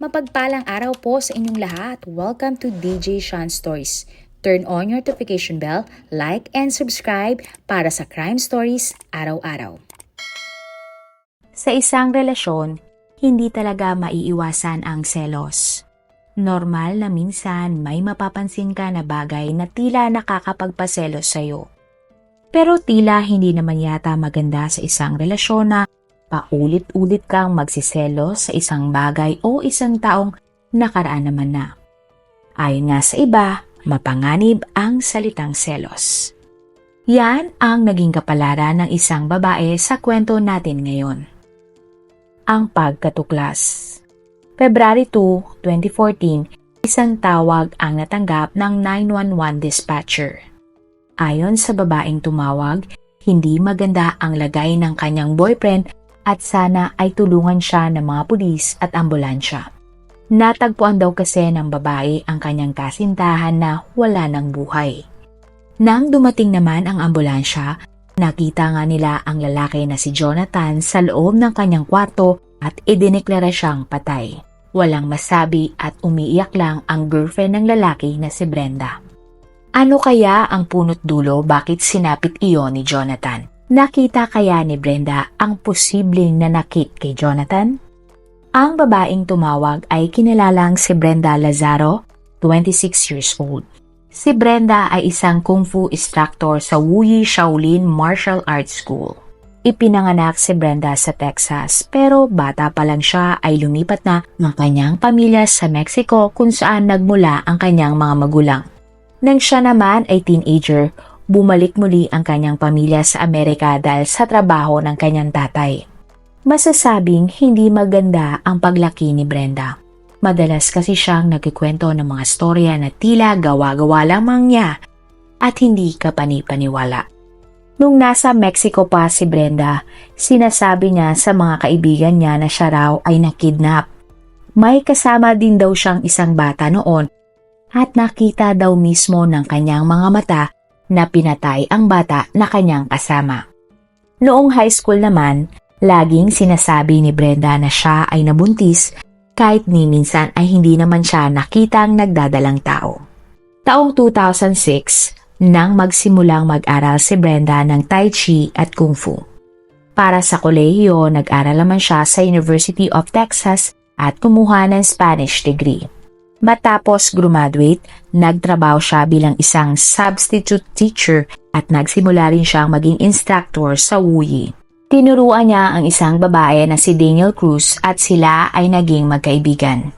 Mapagpalang araw po sa inyong lahat. Welcome to DJ Sean Stories. Turn on your notification bell, like and subscribe para sa crime stories araw-araw. Sa isang relasyon, hindi talaga maiiwasan ang selos. Normal na minsan may mapapansin ka na bagay na tila nakakapagpaselos sa'yo. Pero tila hindi naman yata maganda sa isang relasyon na paulit-ulit kang magsiselos sa isang bagay o isang taong nakaraan naman na. Ayon nga sa iba, mapanganib ang salitang selos. Yan ang naging kapalaran ng isang babae sa kwento natin ngayon. Ang pagkatuklas. February 2, 2014, isang tawag ang natanggap ng 911 dispatcher. Ayon sa babaeng tumawag, hindi maganda ang lagay ng kanyang boyfriend at sana ay tulungan siya ng mga pulis at ambulansya. Natagpuan daw kasi ng babae ang kanyang kasintahan na wala ng buhay. Nang dumating naman ang ambulansya, nakita nga nila ang lalaki na si Jonathan sa loob ng kanyang kwarto at idineklara siyang patay. Walang masabi at umiiyak lang ang girlfriend ng lalaki na si Brenda. Ano kaya ang punot dulo bakit sinapit iyon ni Jonathan? Nakita kaya ni Brenda ang posibleng nanakit kay Jonathan? Ang babaeng tumawag ay kinilalang si Brenda Lazaro, 26 years old. Si Brenda ay isang kung fu instructor sa Wuyi Shaolin Martial Arts School. Ipinanganak si Brenda sa Texas pero bata pa lang siya ay lumipat na ng kanyang pamilya sa Mexico kung saan nagmula ang kanyang mga magulang. Nang siya naman ay teenager, bumalik muli ang kanyang pamilya sa Amerika dahil sa trabaho ng kanyang tatay. Masasabing hindi maganda ang paglaki ni Brenda. Madalas kasi siyang nagkikwento ng mga storya na tila gawa-gawa lamang niya at hindi ka panipaniwala. Nung nasa Mexico pa si Brenda, sinasabi niya sa mga kaibigan niya na siya raw ay nakidnap. May kasama din daw siyang isang bata noon at nakita daw mismo ng kanyang mga mata na pinatay ang bata na kanyang kasama. Noong high school naman, laging sinasabi ni Brenda na siya ay nabuntis kahit ni minsan ay hindi naman siya nakitang nagdadalang tao. Taong 2006, nang magsimulang mag-aral si Brenda ng Tai Chi at Kung Fu. Para sa kolehiyo, nag-aral naman siya sa University of Texas at kumuha ng Spanish degree. Matapos graduate, nagtrabaho siya bilang isang substitute teacher at nagsimula rin siyang maging instructor sa Wuyi. Tinuruan niya ang isang babae na si Daniel Cruz at sila ay naging magkaibigan.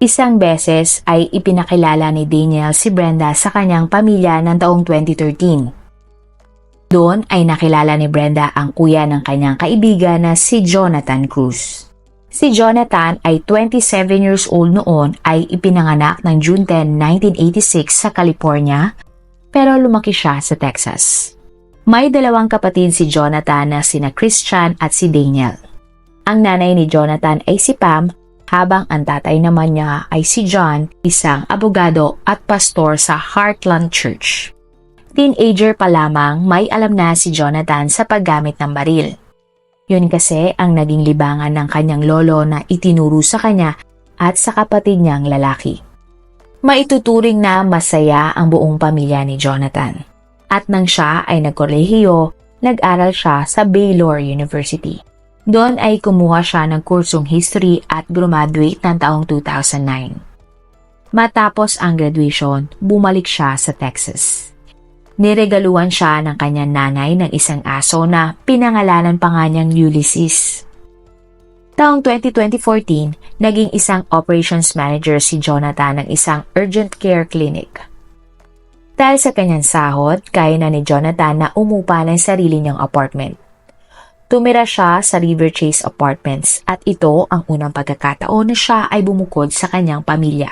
Isang beses ay ipinakilala ni Daniel si Brenda sa kanyang pamilya ng taong 2013. Doon ay nakilala ni Brenda ang kuya ng kanyang kaibigan na si Jonathan Cruz. Si Jonathan ay 27 years old noon ay ipinanganak ng June 10, 1986 sa California pero lumaki siya sa Texas. May dalawang kapatid si Jonathan na sina Christian at si Daniel. Ang nanay ni Jonathan ay si Pam habang ang tatay naman niya ay si John, isang abogado at pastor sa Heartland Church. Teenager pa lamang may alam na si Jonathan sa paggamit ng baril. Yun kasi ang naging libangan ng kanyang lolo na itinuro sa kanya at sa kapatid niyang lalaki. Maituturing na masaya ang buong pamilya ni Jonathan. At nang siya ay nagkolehiyo, nag-aral siya sa Baylor University. Doon ay kumuha siya ng kursong history at graduate ng taong 2009. Matapos ang graduation, bumalik siya sa Texas. Niregaluhan siya ng kanyang nanay ng isang aso na pinangalanan pa nga niyang Ulysses. Taong 2014, naging isang operations manager si Jonathan ng isang urgent care clinic. Dahil sa kanyang sahod, kaya na ni Jonathan na umupa ng sarili niyang apartment. Tumira siya sa River Chase Apartments at ito ang unang pagkakataon na siya ay bumukod sa kanyang pamilya.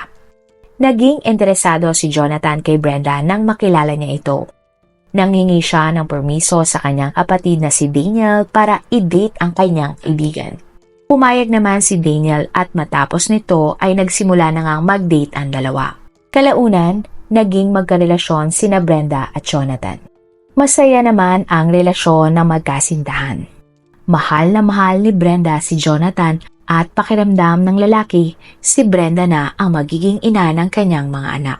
Naging interesado si Jonathan kay Brenda nang makilala niya ito. Nanghingi siya ng permiso sa kanyang kapatid na si Daniel para i-date ang kanyang kaibigan. Pumayag naman si Daniel at matapos nito ay nagsimula na ngang mag-date ang dalawa. Kalaunan, naging magkarelasyon sina Brenda at Jonathan. Masaya naman ang relasyon ng magkasintahan. Mahal na mahal ni Brenda si Jonathan at pakiramdam ng lalaki, si Brenda na ang magiging ina ng kanyang mga anak.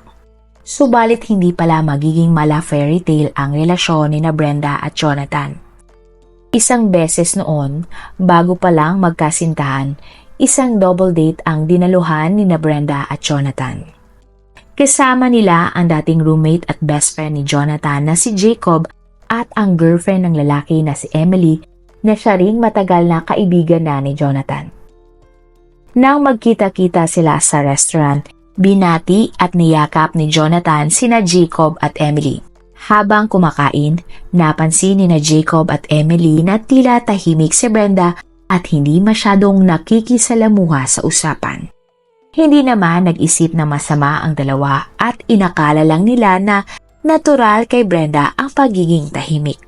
Subalit hindi pala magiging mala fairy tale ang relasyon ni na Brenda at Jonathan. Isang beses noon, bago pa lang magkasintahan, isang double date ang dinaluhan ni na Brenda at Jonathan. Kasama nila ang dating roommate at best friend ni Jonathan na si Jacob at ang girlfriend ng lalaki na si Emily na siya ring matagal na kaibigan na ni Jonathan. Nang magkita-kita sila sa restaurant, binati at niyakap ni Jonathan sina Jacob at Emily. Habang kumakain, napansin ni na Jacob at Emily na tila tahimik si Brenda at hindi masyadong nakikisalamuha sa usapan. Hindi naman nag-isip na masama ang dalawa at inakala lang nila na natural kay Brenda ang pagiging tahimik.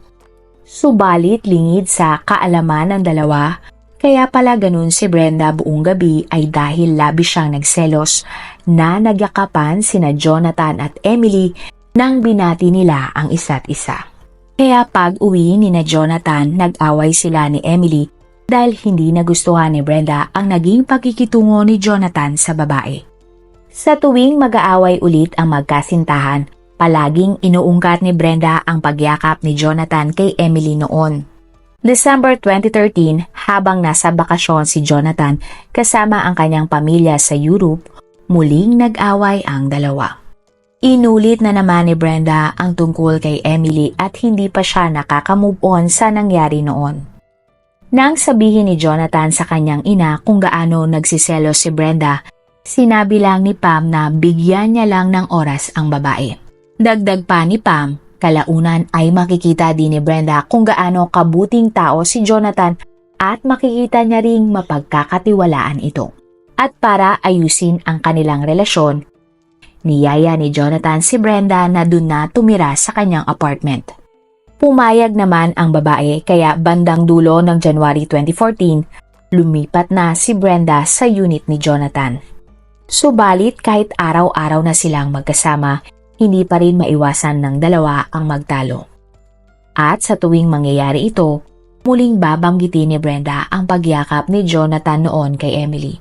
Subalit lingid sa kaalaman ng dalawa, kaya pala ganun si Brenda buong gabi ay dahil labis siyang nagselos na nagyakapan sina Jonathan at Emily nang binati nila ang isa't isa. Kaya pag uwi ni na Jonathan, nag-away sila ni Emily dahil hindi nagustuhan ni Brenda ang naging pagkikitungo ni Jonathan sa babae. Sa tuwing mag-aaway ulit ang magkasintahan, palaging inuungkat ni Brenda ang pagyakap ni Jonathan kay Emily noon. December 2013, habang nasa bakasyon si Jonathan kasama ang kanyang pamilya sa Europe, muling nag-away ang dalawa. Inulit na naman ni Brenda ang tungkol kay Emily at hindi pa siya nakaka-move on sa nangyari noon. Nang sabihin ni Jonathan sa kanyang ina kung gaano nagsiselos si Brenda, sinabi lang ni Pam na bigyan niya lang ng oras ang babae. Dagdag pa ni Pam, kalaunan ay makikita din ni Brenda kung gaano kabuting tao si Jonathan at makikita niya ring mapagkakatiwalaan ito. At para ayusin ang kanilang relasyon, niyaya ni Jonathan si Brenda na dun na tumira sa kanyang apartment. Pumayag naman ang babae kaya bandang dulo ng January 2014, lumipat na si Brenda sa unit ni Jonathan. Subalit kahit araw-araw na silang magkasama, hindi pa rin maiwasan ng dalawa ang magtalo. At sa tuwing mangyayari ito, muling babanggitin ni Brenda ang pagyakap ni Jonathan noon kay Emily.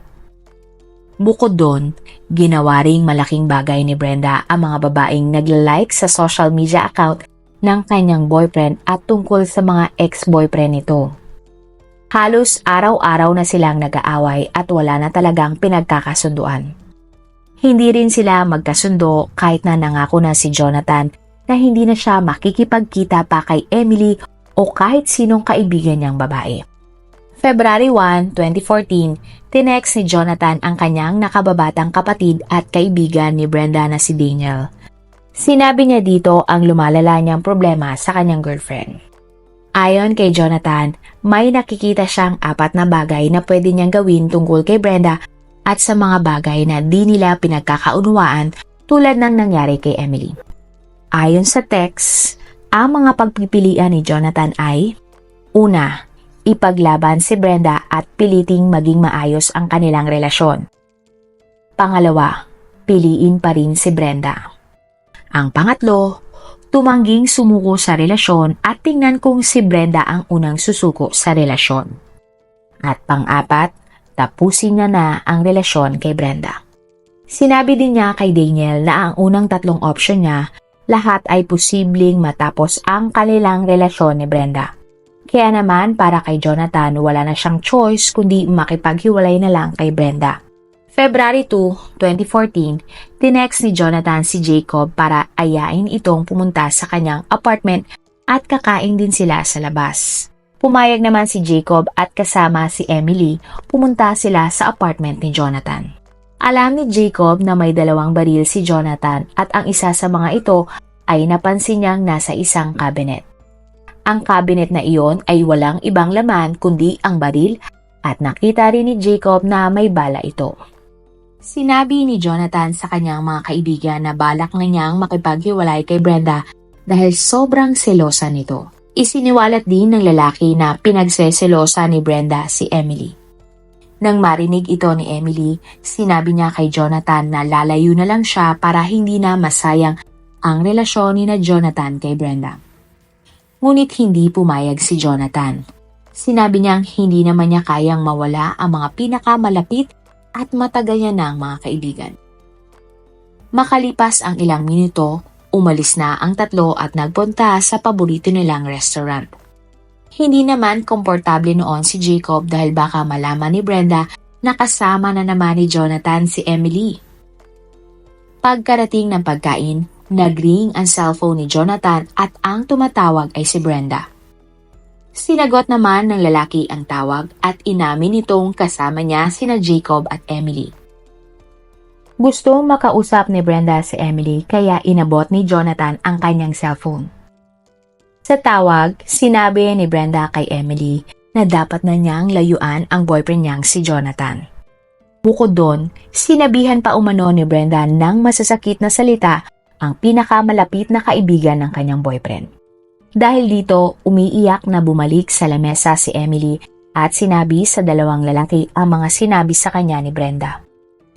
Bukod doon, ginawa ring malaking bagay ni Brenda ang mga babaeng nagla-like sa social media account ng kanyang boyfriend at tungkol sa mga ex-boyfriend nito. Halos araw-araw na silang nag-aaway at wala na talagang pinagkakasunduan. Hindi rin sila magkasundo kahit na nangako na si Jonathan na hindi na siya makikipagkita pa kay Emily o kahit sinong kaibigan niyang babae. February 1, 2014, tinext ni Jonathan ang kanyang nakababatang kapatid at kaibigan ni Brenda na si Daniel. Sinabi niya dito ang lumalala niyang problema sa kanyang girlfriend. Ayon kay Jonathan, may nakikita siyang 4 na bagay na pwede niyang gawin tungkol kay Brenda at sa mga bagay na di nila pinagkakaunawaan tulad ng nangyari kay Emily. Ayon sa text, ang mga pagpipilian ni Jonathan ay: una, ipaglaban si Brenda at piliting maging maayos ang kanilang relasyon. Pangalawa, piliin pa rin si Brenda. Ang pangatlo, tumangging sumuko sa relasyon at tingnan kung si Brenda ang unang susuko sa relasyon. At pang-apat, tapusin niya na ang relasyon kay Brenda. Sinabi din niya kay Daniel na ang unang 3 option niya, lahat ay posibleng matapos ang kanilang relasyon ni Brenda. Kaya naman para kay Jonathan wala na siyang choice kundi makipaghiwalay na lang kay Brenda. February 2, 2014, tinext ni Jonathan si Jacob para ayain itong pumunta sa kanyang apartment at kakain din sila sa labas. Pumayag naman si Jacob at kasama si Emily, pumunta sila sa apartment ni Jonathan. Alam ni Jacob na may 2 baril si Jonathan at ang isa sa mga ito ay napansin niyang nasa isang cabinet. Ang cabinet na iyon ay walang ibang laman kundi ang baril at nakita rin ni Jacob na may bala ito. Sinabi ni Jonathan sa kanyang mga kaibigan na balak na niyang makipaghiwalay kay Brenda dahil sobrang selosa nito. Isiniwalat din ng lalaki na pinagseselosa ni Brenda si Emily. Nang marinig ito ni Emily, sinabi niya kay Jonathan na lalayo na lang siya para hindi na masayang ang relasyon ni na Jonathan kay Brenda. Ngunit hindi pumayag si Jonathan. Sinabi niyang hindi naman niya kayang mawala ang mga pinakamalapit at matagal niya ng mga kaibigan. Makalipas ang ilang minuto, umalis na ang tatlo at nagpunta sa paborito nilang restaurant. Hindi naman komportable noon si Jacob dahil baka malaman ni Brenda na kasama na naman ni Jonathan si Emily. Pagkarating ng pagkain, nag-ring ang cellphone ni Jonathan at ang tumatawag ay si Brenda. Sinagot naman ng lalaki ang tawag at inamin nitong kasama niya sina Jacob at Emily. Gustong makausap ni Brenda si Emily kaya inabot ni Jonathan ang kanyang cellphone. Sa tawag, sinabi ni Brenda kay Emily na dapat na niyang layuan ang boyfriend niyang si Jonathan. Bukod doon, sinabihan pa umano ni Brenda ng masasakit na salita ang pinakamalapit na kaibigan ng kanyang boyfriend. Dahil dito, umiiyak na bumalik sa lamesa si Emily at sinabi sa dalawang lalaki ang mga sinabi sa kanya ni Brenda.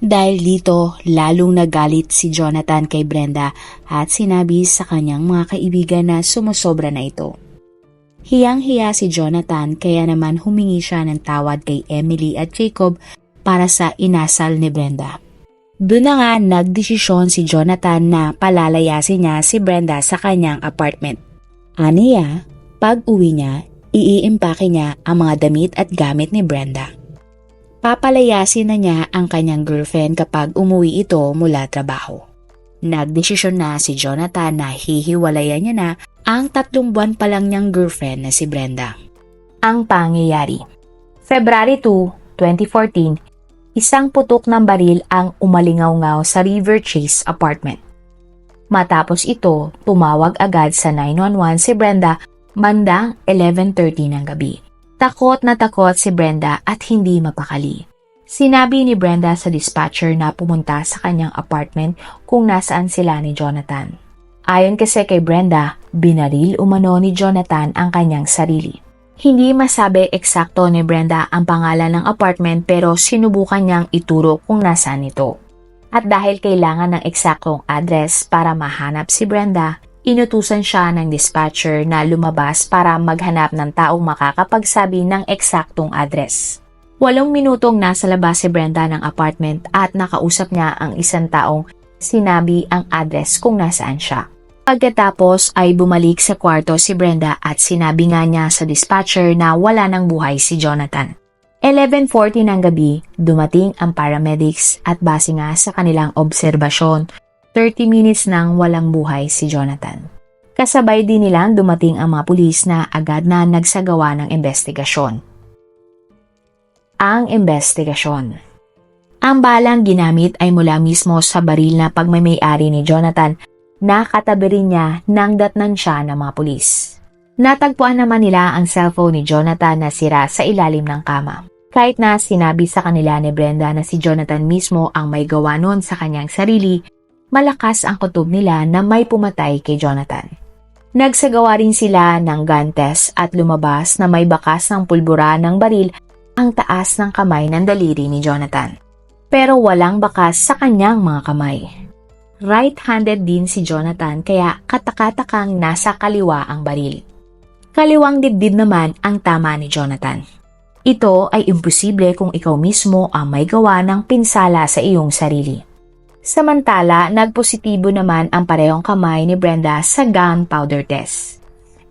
Dahil dito, lalong nagalit si Jonathan kay Brenda at sinabi sa kanyang mga kaibigan na sumusobra na ito. Hiyang-hiya si Jonathan kaya naman humingi siya ng tawad kay Emily at Jacob para sa inasal ni Brenda. Doon na nga nagdesisyon si Jonathan na palalayasin niya si Brenda sa kanyang apartment. Aniya, pag-uwi niya, iiimpake niya ang mga damit at gamit ni Brenda. Papalayasin na niya ang kanyang girlfriend kapag umuwi ito mula trabaho. Nagdesisyon na si Jonathan na hihiwalayan niya na ang 3 buwan pa lang niyang girlfriend na si Brenda. Ang pangyayari. February 2, 2014, isang putok ng baril ang umalingaw-ngaw sa River Chase apartment. Matapos ito, tumawag agad sa 911 si Brenda bandang 11:30 ng gabi. Takot na takot si Brenda at hindi mapakali. Sinabi ni Brenda sa dispatcher na pumunta sa kanyang apartment kung nasaan sila ni Jonathan. Ayon kasi kay Brenda, binaril umano ni Jonathan ang kanyang sarili. Hindi masabi eksakto ni Brenda ang pangalan ng apartment pero sinubukan niyang ituro kung nasaan ito. At dahil kailangan ng eksaktong address para mahanap si Brenda, inutusan siya ng dispatcher na lumabas para maghanap ng taong makakapagsabi ng eksaktong address. 8 minutong nasa labas si Brenda ng apartment at nakausap niya ang isang taong sinabi ang address kung nasaan siya. Pagkatapos ay bumalik sa kwarto si Brenda at sinabi nga niya sa dispatcher na wala ng buhay si Jonathan. 11:40 ng gabi, dumating ang paramedics at base nga sa kanilang obserbasyon, 30 minutes nang walang buhay si Jonathan. Kasabay din nilang dumating ang mga pulis na agad na nagsagawa ng investigasyon. Ang investigasyon. Ang balang ginamit ay mula mismo sa baril na pagmamay-ari ni Jonathan na katabi rin niya nang datnan siya ng mga pulis. Natagpuan naman nila ang cellphone ni Jonathan na sira sa ilalim ng kama. Kahit na sinabi sa kanila ni Brenda na si Jonathan mismo ang may gawa noon sa kanyang sarili, malakas ang kutob nila na may pumatay kay Jonathan. Nagsagawa rin sila ng gun test at lumabas na may bakas ng pulbura ng baril ang taas ng kamay ng daliri ni Jonathan. Pero walang bakas sa kanyang mga kamay. Right-handed din si Jonathan kaya katakatakang nasa kaliwa ang baril. Kaliwang dibdib naman ang tama ni Jonathan. Ito ay imposible kung ikaw mismo ang may gawa ng pinsala sa iyong sarili. Samantala, nagpositibo naman ang parehong kamay ni Brenda sa gunpowder test.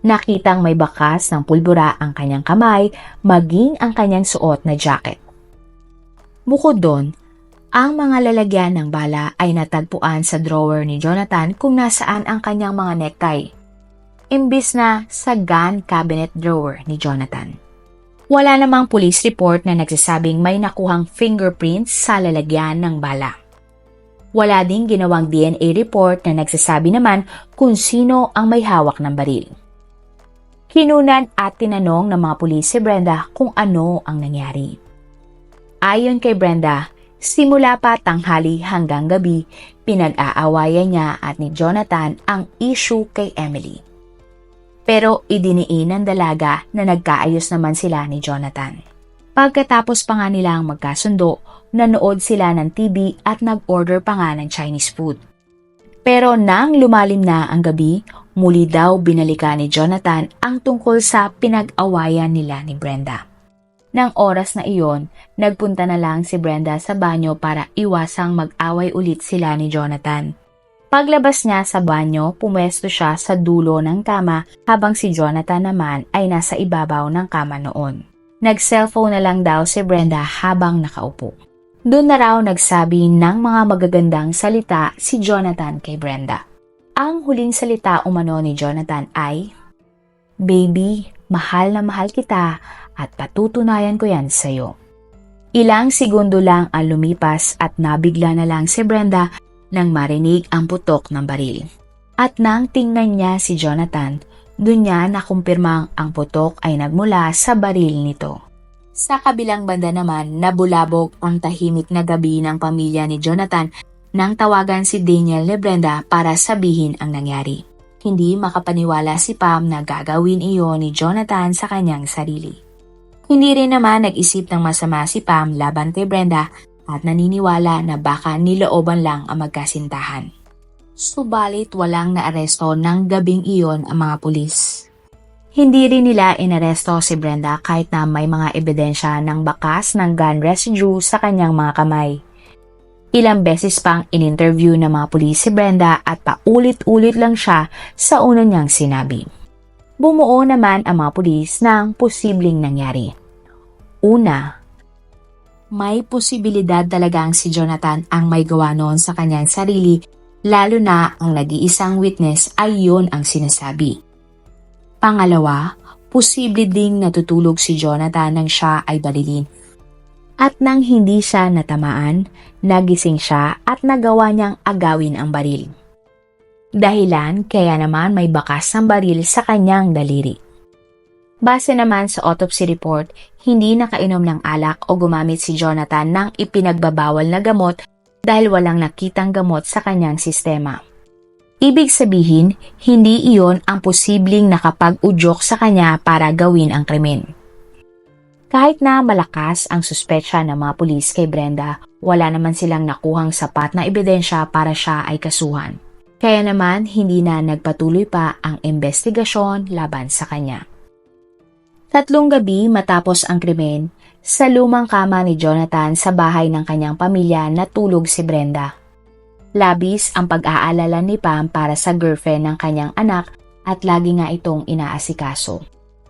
Nakitang may bakas ng pulbura ang kanyang kamay, maging ang kanyang suot na jacket. Bukod doon, ang mga lalagyan ng bala ay natagpuan sa drawer ni Jonathan kung nasaan ang kanyang mga necktie, imbis na sa gun cabinet drawer ni Jonathan. Wala namang police report na nagsasabing may nakuhang fingerprints sa lalagyan ng bala. Wala ding ginawang DNA report na nagsasabi naman kung sino ang may hawak ng baril. Kinunan at tinanong ng mga pulis si Brenda kung ano ang nangyari. Ayon kay Brenda, simula pa tanghali hanggang gabi, pinag-aawayan niya at ni Jonathan ang issue kay Emily. Pero idiniin ng dalaga na nagkaayos naman sila ni Jonathan. Pagkatapos pa nga nilang magkasundo, nanood sila ng TV at nag-order pa nga ng Chinese food. Pero nang lumalim na ang gabi, muli daw binalikan ni Jonathan ang tungkol sa pinag-awayan nila ni Brenda. Nang oras na iyon, nagpunta na lang si Brenda sa banyo para iwasang mag-away ulit sila ni Jonathan. Paglabas niya sa banyo, pumwesto siya sa dulo ng kama habang si Jonathan naman ay nasa ibabaw ng kama noon. Nag-cellphone na lang daw si Brenda habang nakaupo. Doon na raw nagsabi ng mga magagandang salita si Jonathan kay Brenda. Ang huling salita umano ni Jonathan ay, "Baby, mahal na mahal kita at patutunayan ko yan sa'yo." Ilang segundo lang ang lumipas at nabigla na lang si Brenda nang marinig ang putok ng baril. At nang tingnan niya si Jonathan, doon niya nakumpirmang ang putok ay nagmula sa baril nito. Sa kabilang banda naman, nabulabog ang tahimik na gabi ng pamilya ni Jonathan nang tawagan si Daniel ni Brenda para sabihin ang nangyari. Hindi makapaniwala si Pam na gagawin iyon ni Jonathan sa kanyang sarili. Hindi rin naman nag-isip ng masama si Pam laban kay Brenda at naniniwala na baka nilooban lang ang magkasintahan. Subalit walang naaresto ng gabing iyon ang mga pulis. Hindi rin nila inaresto si Brenda kahit na may mga ebidensya ng bakas ng gun residue sa kanyang mga kamay. Ilang beses pang in-interview ng mga pulis si Brenda at paulit-ulit lang siya sa una niyang sinabi. Bumuo naman ang mga pulis ng posibleng nangyari. Una, may posibilidad talagang si Jonathan ang may gawa noon sa kanyang sarili, lalo na ang nag-iisang witness ay yun ang sinasabi. Pangalawa, posible ding natutulog si Jonathan nang siya ay barilin. At nang hindi siya natamaan, nagising siya at nagawa niyang agawin ang baril. Dahilan kaya naman may bakas ng baril sa kanyang daliri. Base naman sa autopsy report, hindi nakainom ng alak o gumamit si Jonathan ng ipinagbabawal na gamot dahil walang nakitang gamot sa kanyang sistema. Ibig sabihin, hindi iyon ang posibleng nakapag-udyok sa kanya para gawin ang krimen. Kahit na malakas ang suspetsya ng mga pulis kay Brenda, wala naman silang nakuhang sapat na ebidensya para siya ay kasuhan. Kaya naman, hindi na nagpatuloy pa ang investigasyon laban sa kanya. 3 gabi matapos ang krimen, sa lumang kama ni Jonathan sa bahay ng kanyang pamilya natulog si Brenda. Labis ang pag-aalala ni Pam para sa girlfriend ng kanyang anak at lagi nga itong inaasikaso.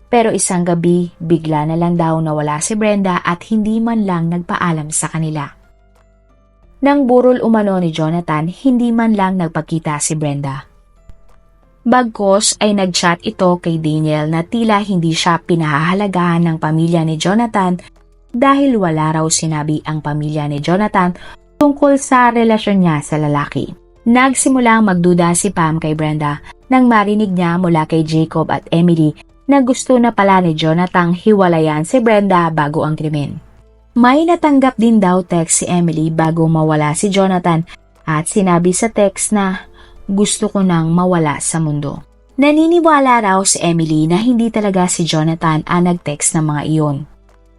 Pero isang gabi, bigla na lang daw nawala si Brenda at hindi man lang nagpaalam sa kanila. Nang burol umano ni Jonathan, hindi man lang nagpakita si Brenda. Bagkos ay nag-chat ito kay Daniel na tila hindi siya pinahahalagahan ng pamilya ni Jonathan dahil wala raw sinabi ang pamilya ni Jonathan tungkol sa relasyon niya sa lalaki. Nagsimulang magduda si Pam kay Brenda nang marinig niya mula kay Jacob at Emily na gusto na pala ni Jonathan hiwalayan si Brenda bago ang krimen. May natanggap din daw text si Emily bago mawala si Jonathan at sinabi sa text na gusto ko nang mawala sa mundo. Naniniwala raw si Emily na hindi talaga si Jonathan ang nag-text ng mga iyon.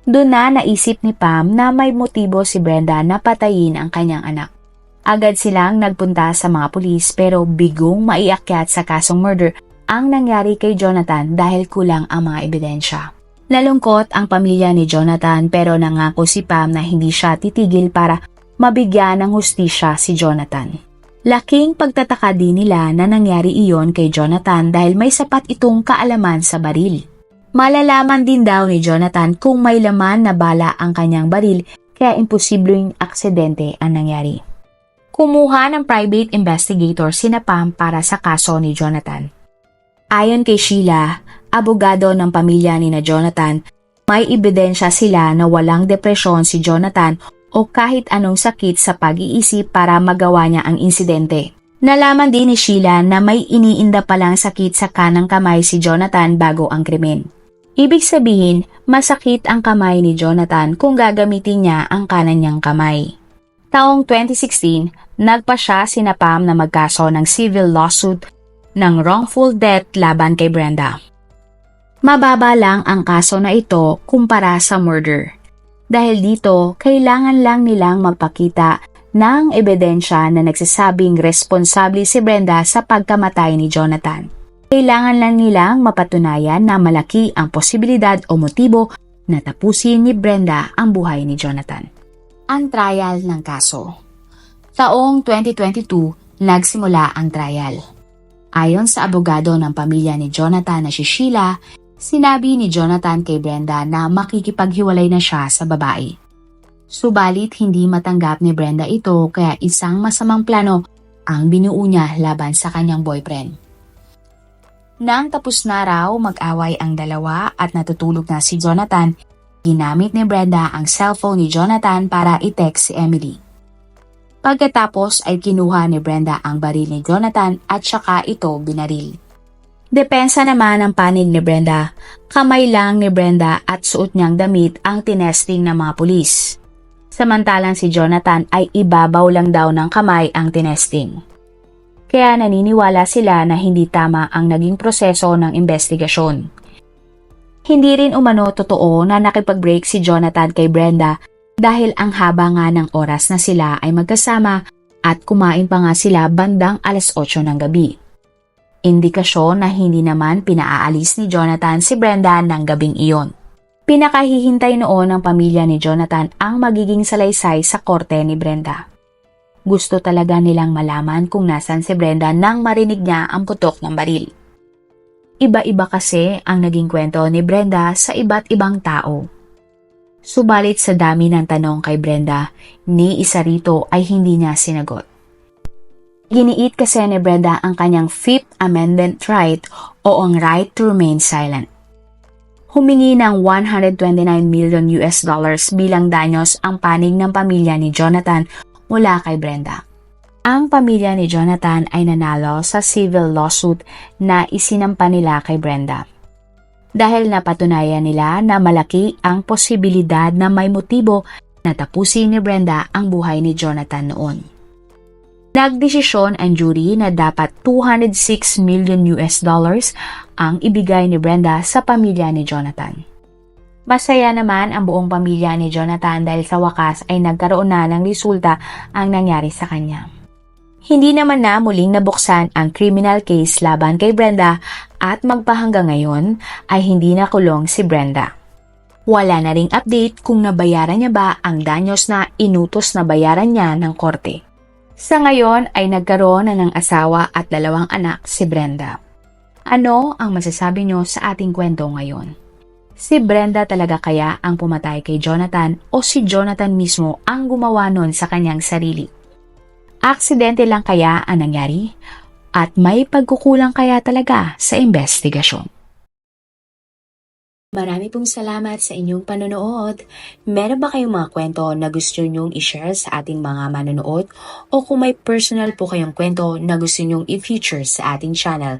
Doon na naisip ni Pam na may motibo si Brenda na patayin ang kanyang anak. Agad silang nagpunta sa mga pulis pero bigong maiakyat sa kasong murder ang nangyari kay Jonathan dahil kulang ang mga ebidensya. Nalungkot ang pamilya ni Jonathan pero nangako si Pam na hindi siya titigil para mabigyan ng hustisya si Jonathan. Laking pagtataka din nila na nangyari iyon kay Jonathan dahil may sapat itong kaalaman sa baril. Malalaman din daw ni Jonathan kung may laman na bala ang kanyang baril kaya imposibleng aksidente ang nangyari. Kumuha ng private investigator sina Pam para sa kaso ni Jonathan. Ayon kay Sheila, abogado ng pamilya ni na Jonathan, may ebidensya sila na walang depresyon si Jonathan o kahit anong sakit sa pag-iisip para magawa niya ang insidente. Nalaman din ni Sheila na may iniinda palang sakit sa kanang kamay si Jonathan bago ang krimen. Ibig sabihin, masakit ang kamay ni Jonathan kung gagamitin niya ang kanan niyang kamay. Taong 2016, nagpa siya sina Pam na magkaso ng civil lawsuit ng wrongful death laban kay Brenda. Mababa lang ang kaso na ito kumpara sa murder. Dahil dito, kailangan lang nilang magpakita ng ebidensya na nagsasabing responsable si Brenda sa pagkamatay ni Jonathan. Kailangan lang nilang mapatunayan na malaki ang posibilidad o motibo na tapusin ni Brenda ang buhay ni Jonathan. Ang trial ng kaso. Taong 2022, nagsimula ang trial. Ayon sa abogado ng pamilya ni Jonathan na si Sheila, sinabi ni Jonathan kay Brenda na makikipaghiwalay na siya sa babae. Subalit hindi matanggap ni Brenda ito kaya isang masamang plano ang binuo niya laban sa kanyang boyfriend. Nang tapos na raw mag-away ang dalawa at natutulog na si Jonathan, ginamit ni Brenda ang cellphone ni Jonathan para i-text si Emily. Pagkatapos ay kinuha ni Brenda ang baril ni Jonathan at saka ito binaril. Depensa naman ang panig ni Brenda, kamay lang ni Brenda at suot niyang damit ang tinesting ng mga pulis. Samantalang si Jonathan ay ibabaw lang daw ng kamay ang tinesting. Kaya naniniwala sila na hindi tama ang naging proseso ng investigasyon. Hindi rin umano totoo na nakipag-break si Jonathan kay Brenda dahil ang haba nga ng oras na sila ay magkasama at kumain pa nga sila bandang alas 8 ng gabi. Indikasyon na hindi naman pinaaalis ni Jonathan si Brenda ng gabing iyon. Pinakahihintay noon ng pamilya ni Jonathan ang magiging salaysay sa korte ni Brenda. Gusto talaga nilang malaman kung nasan si Brenda nang marinig niya ang putok ng baril. Iba-iba kasi ang naging kwento ni Brenda sa iba't ibang tao. Subalit sa dami ng tanong kay Brenda, ni isa rito ay hindi niya sinagot. Giniit kasi ni Brenda ang kanyang Fifth Amendment right o ang right to remain silent. Humingi ng $129 million bilang danyos ang panig ng pamilya ni Jonathan mula kay Brenda. Ang pamilya ni Jonathan ay nanalo sa civil lawsuit na isinampa nila kay Brenda. Dahil napatunayan nila na malaki ang posibilidad na may motibo na tapusin ni Brenda ang buhay ni Jonathan noon. Nagdesisyon ang jury na dapat $206 million ang ibigay ni Brenda sa pamilya ni Jonathan. Masaya naman ang buong pamilya ni Jonathan dahil sa wakas ay nagkaroon na ng resulta ang nangyari sa kanya. Hindi naman na muling nabuksan ang criminal case laban kay Brenda at magpahanggang ngayon ay hindi nakulong si Brenda. Wala na ring update kung nabayaran niya ba ang danyos na inutos na bayaran niya ng korte. Sa ngayon ay nagkaroon na ng asawa at 2 anak si Brenda. Ano ang masasabi niyo sa ating kwento ngayon? Si Brenda talaga kaya ang pumatay kay Jonathan o si Jonathan mismo ang gumawa nun sa kanyang sarili? Aksidente lang kaya ang nangyari? At may pagkukulang kaya talaga sa investigasyon? Marami pong salamat sa inyong panonood. Meron ba kayong mga kwento na gusto nyong i-share sa ating mga manonood? O kung may personal po kayong kwento na gusto nyong i-feature sa ating channel,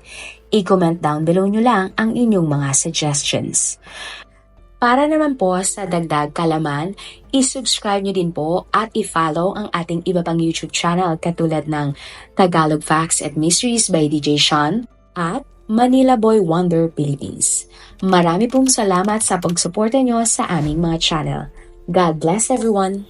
i-comment down below nyo lang ang inyong mga suggestions. Para naman po sa dagdag kalaman, i-subscribe nyo din po at i-follow ang ating iba pang YouTube channel katulad ng Tagalog Facts and Mysteries by DJ Sean at Manila Boy Wonder Philippines. Marami pong salamat sa pagsuporta nyo sa aming mga channel. God bless everyone!